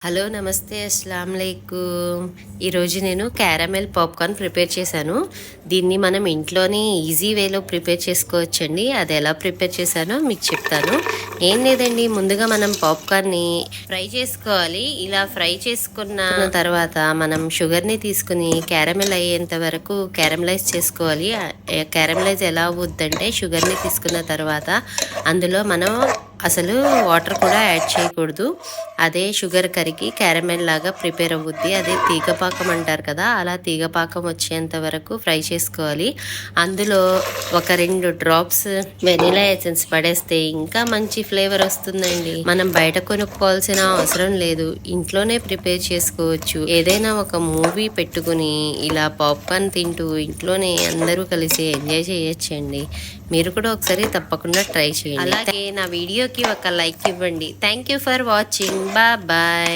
Hello నమస్తే అస్సలాముఅలైకుమ్. ఈరోజు నేను క్యారమెల్ పాప్కార్న్ ప్రిపేర్ చేశాను. దీన్ని మనం ఇంట్లోనే ఈజీ వేలో ప్రిపేర్ చేసుకోవచ్చండి. అది ఎలా ప్రిపేర్ చేశానో మీకు చెప్తాను. ఏం లేదండి, ముందుగా మనం పాప్కార్న్ని ఫ్రై చేసుకోవాలి. ఇలా ఫ్రై చేసుకున్న తర్వాత మనం షుగర్ని తీసుకుని క్యారమెల్ అయ్యేంత వరకు క్యారమలైజ్ చేసుకోవాలి. క్యారమలైజ్ ఎలా అవుద్దంటే షుగర్ని తీసుకున్న తర్వాత అందులో మనం అసలు వాటర్ కూడా యాడ్ చేయకూడదు. అదే షుగర్ కరిగి క్యారమెల్ లాగా ప్రిపేర్ అవుద్ది. అదే తీగపాకం అంటారు కదా, అలా తీగపాకం వచ్చేంత వరకు ఫ్రై చేసుకోవాలి. అందులో ఒక 2 డ్రాప్స్ వెనిలా ఎసెన్స్ పడేస్తే ఇంకా మంచి ఫ్లేవర్ వస్తుందండి. మనం బయట కొనుక్కోవాల్సిన అవసరం లేదు, ఇంట్లోనే ప్రిపేర్ చేసుకోవచ్చు. ఏదైనా ఒక మూవీ పెట్టుకుని ఇలా పాప్కార్న్ తింటూ ఇంట్లోనే అందరూ కలిసి ఎంజాయ్ చేయొచ్చండి. మీరు కూడా ఒకసారి తప్పకుండా ట్రై చేయండి. అలాగే నా వీడియోకి ఒక లైక్ ఇవ్వండి. Thank you for watching. Bye.